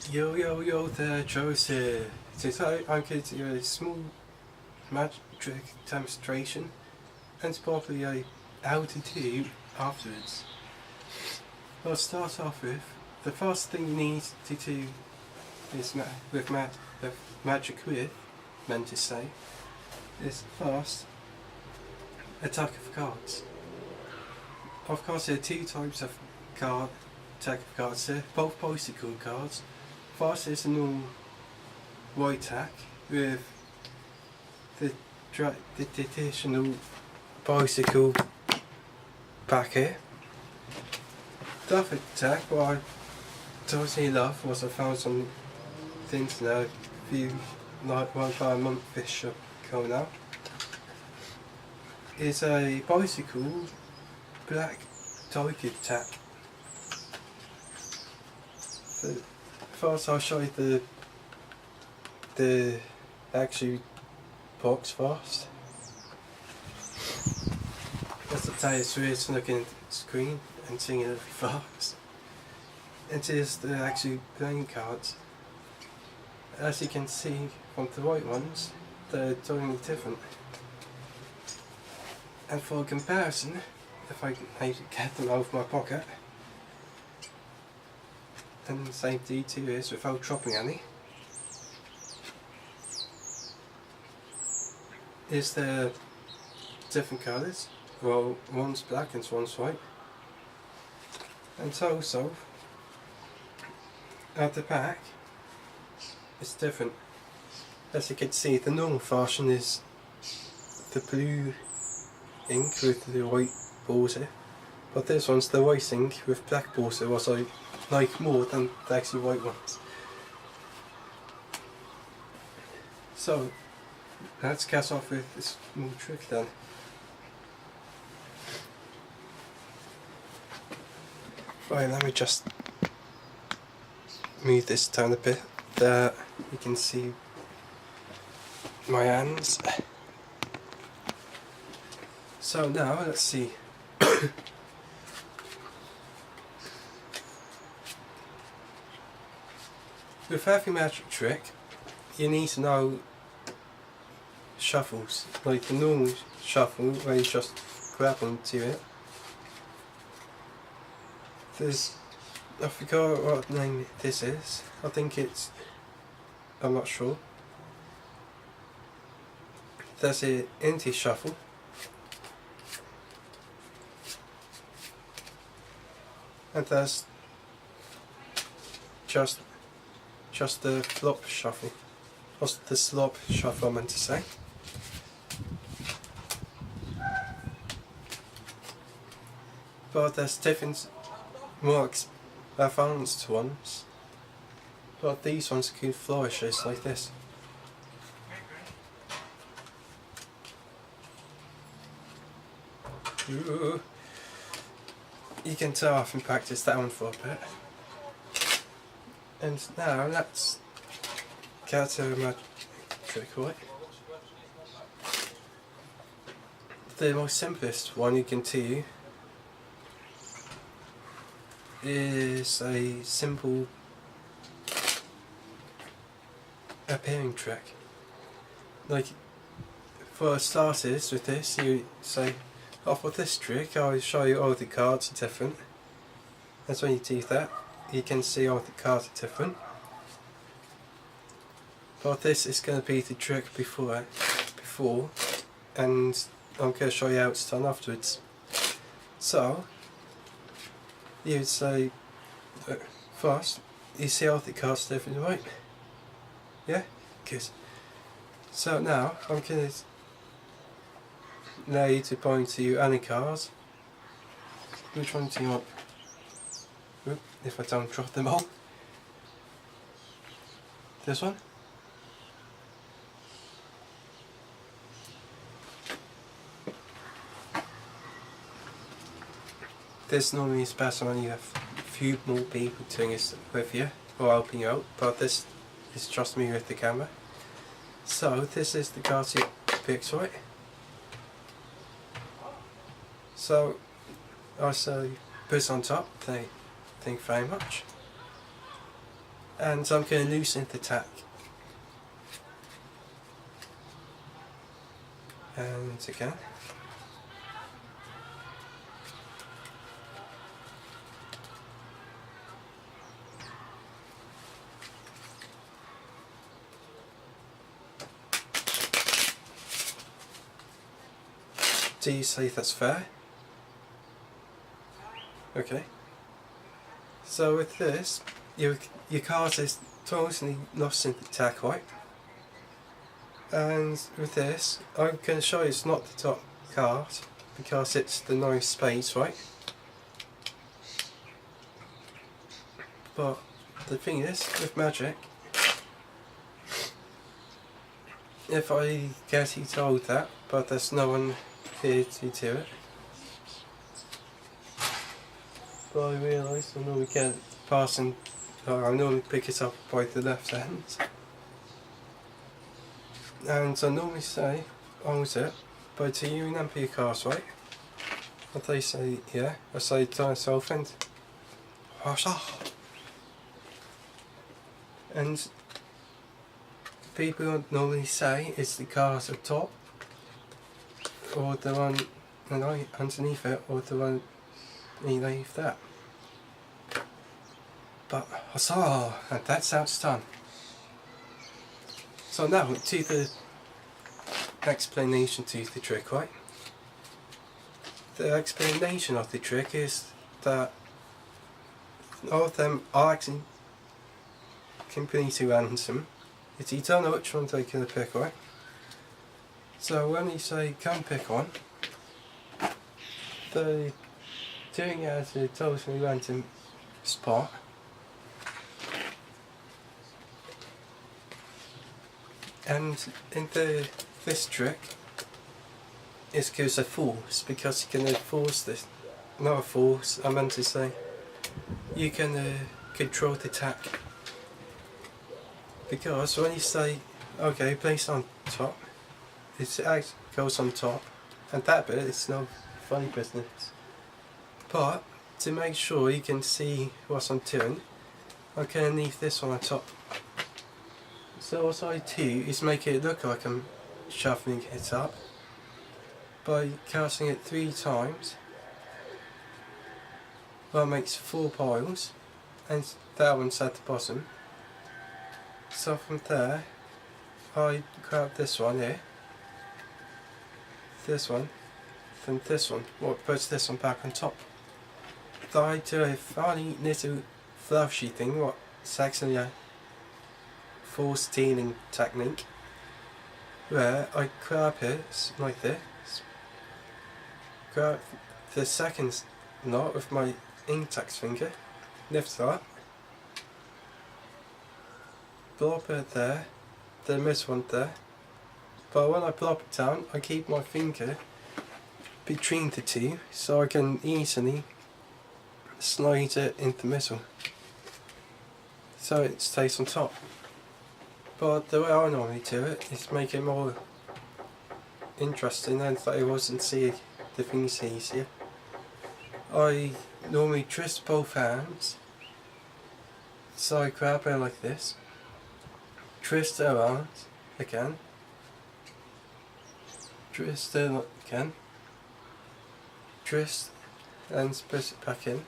Yo there, Joe's here. Today I'm going to do a small magic trick demonstration and probably how to do afterwards. I'll start off with the first thing you need to do is magic with, meant to say, is first attack of cards. Of course there are two types of attack of cards here, both bicycle cards. First is a normal white attack with the traditional bicycle back here. The other attack, what I totally love, was I found on the internet a few, like about a month-ish ago now, is a bicycle black tiger attack. First I'll show you the actual box first. That's the tell you it's weird looking at the screen and seeing it fast. And here's the actual playing cards. As you can see from the white ones, they're totally different. And for comparison, if I can maybe get them out of my pocket, and the same D2 is without dropping any, is there different colours. Well, one's black and one's white. And also, at the back, it's different. As you can see, the normal version is the blue ink with the white border, but this one's the white ink with black border, was I like more than the actual white ones. So let's get off with this small trick then. Right, let me just move this down a bit. There you can see my hands. So now let's see. With every magic trick, you need to know shuffles, like the normal shuffle where you just grab onto it. There's, I forgot what name this is. I think it's, I'm not sure. There's an empty shuffle. And there's just the flop shuffle. Or the slop shuffle I meant to say. But there's different more advanced ones. But these ones can flourish just like this. Ooh. You can tell I've been practiced that one for a bit. And now let's get to my trick, right? The most simplest one you can do is a simple appearing trick. Like, for starters with this, you say, oh, for this trick I'll show you all the cards are different. And when you do that, you can see all the cards are different. But this is going to be the trick before, and I'm going to show you how it's done afterwards. So, you'd say, first, you see all the cards different, right? Yeah? Good. So now, I'm going to allow you to point to any cards. Which one do you want? Oop, if I don't drop them all. This one? This normally is better when you have a few more people doing this with you, or helping you out, but this is just me with the camera. So this is the cards you picked, right? So I say put it on top, thank you very much. And I'm going to loosen the tack. And again. Do you say that's fair? Okay. So with this, your card is totally lost in the tack, right? And with this, I'm going to show you it's not the top card because it's the 9 spades, right? But the thing is, with magic, if I get you told that, but there's no one here to do it, but I realise I normally get passing, I normally pick it up by the left hand. And I normally say, hold it, but do you remember your cards, right? And they say, yeah. I say, to myself, and people normally say it's the cards up top, or the one underneath it, or the one underneath that. But and that's how it's done. So now to the explanation to the trick, right? The explanation of the trick is that all of them are actually completely random. It's you don't know which one they're going to pick, right? So when you say come pick one, they're doing it at a totally random spot. And in this trick, it gives a force because you can force this. Not a force, I meant to say. You can control the tack. Because when you say, okay, place on top, it actually goes on top, and that bit is no funny business. But to make sure you can see what I'm doing, I'm going to leave this one on top. So what I do is make it look like I'm shuffling it up by casting it 3 times. That makes 4 piles, and that one's at the bottom. So from there, I grab this one here, this one, then this one, what puts this one back on top. Then I do a funny little flashy thing, what's actually a force stealing technique, where I grab it like this, grab the second knot with my index finger, lift it up, plop it there, the middle one there, but when I plop it down I keep my finger between the two so I can easily slide it in the middle so it stays on top. But the way I normally do it is make it more interesting and that I wasn't see the things easier. I normally twist both hands, so I grab it like this, twist it around again, twist it again, twist and put it back in.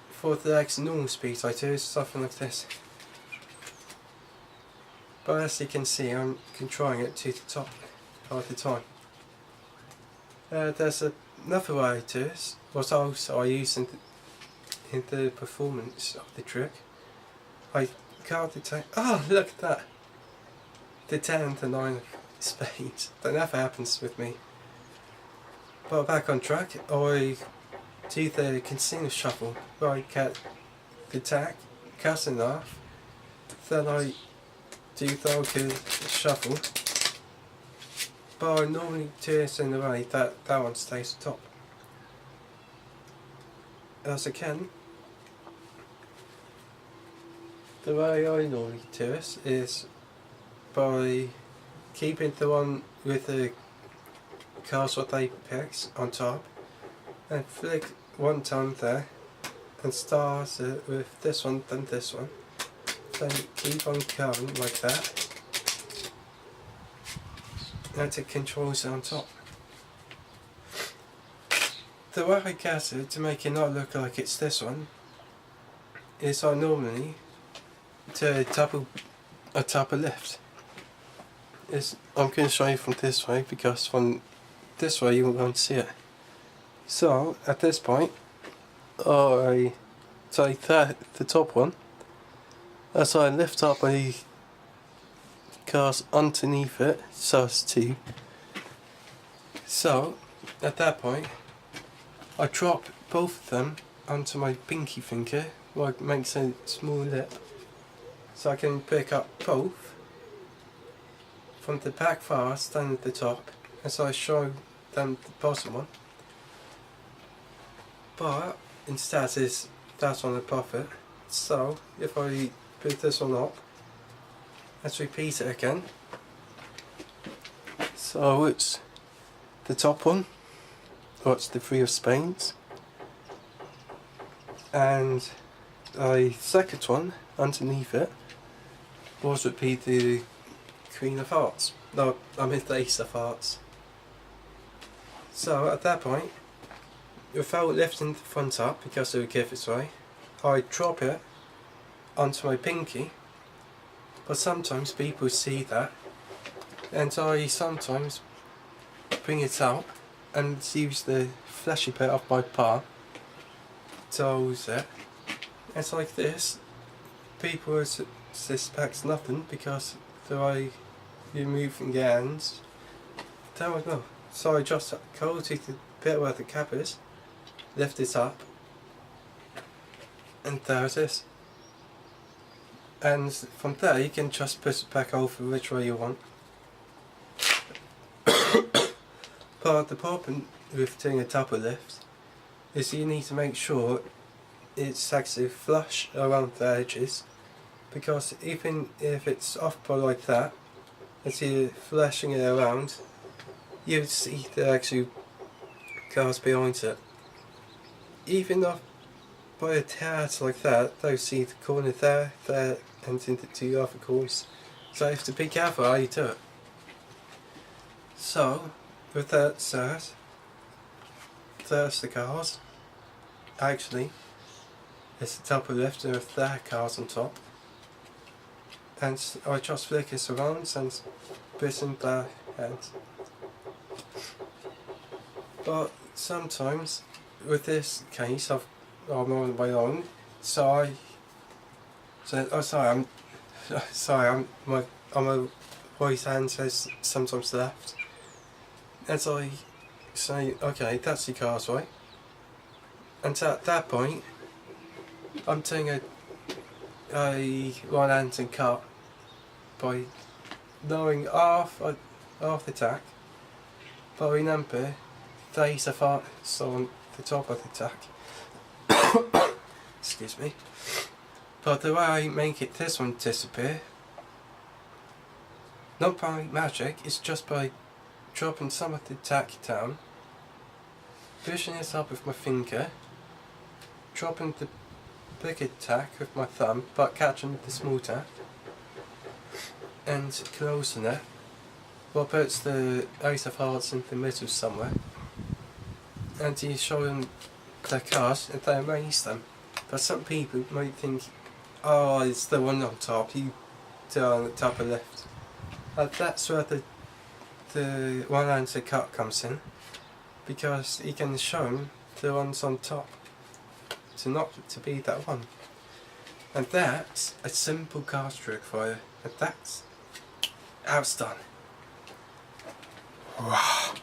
For the next normal speed I do something like this. But as you can see, I'm controlling it to the top all the time. There's another way to this, what also I use in the performance of the trick. I card the 10. Oh, look at that! The 10 and the 9 of spades. That never happens with me. But back on track, I do the continuous shuffle, where I get the tack, cast it off, then I do the good shuffle, but I normally do it in a way that that one stays top. As again, the way I normally do it is by keeping the one with the cards what they pick on top, and flick one time there, and start with this one, then this one. Then keep on going like that. And it controls it on top. The way I get it to make it not look like it's this one is I normally do a double lift. I'm going to show you from this way because from this way you won't see it. So at this point I take the top one as I lift up a cast underneath it so as to. So at that point I drop both of them onto my pinky finger, like makes a small lip, so I can pick up both from the back first, then at the top, and so I show them the bottom one. But instead is that one above it. So if I put this one up, let's repeat it again. So it's the top one. What's the Three of Spades, and a second one underneath it would be the Queen of Hearts. No, I mean the Ace of Hearts. So at that point, without lifting the front up because it would give its way, I drop it onto my pinky. But sometimes people see that, and I sometimes bring it out and use the fleshy bit of my palm to hold it. It's like this. People suspect nothing because the way you're moving your hands, they don't know. So I just go to the bit where the cap is, lift it up, and there it is. And from there you can just push it back over which way you want. But the problem with doing a double lift is you need to make sure it's actually flush around the edges, because even if it's off by like that, as you're flashing it around, you see the actual cars behind it. Even off by a tad like that, they'll see the corner there, and into two other corners. So you have to be careful how you do it. So, with that said, there's the cars. Actually, it's a double lift with their cars on top. And I just flick it around and put in their hands. But sometimes, with this case, I'm on my own, so my right hand says sometimes left. As I say, okay, that's the car's right. And at that point, I'm doing a one-handed cut by lowering half the tack. But remember, the Ace of Hearts on the top of the tack. Excuse me. But the way I make this one disappear, not by magic, it's just by dropping some of the tack down, pushing it up with my finger, dropping the bigger tack with my thumb but catching the small tack, and closing it. Well, puts the Ace of Hearts in the middle somewhere, and you show them the cards and they erase them. But some people might think, oh, it's the one on top, you do on the top of left. That's where the one-handed cut comes in, because you can show them the ones on top to not to be that one. And that's a simple card trick for you, and that's how it's done. Wow.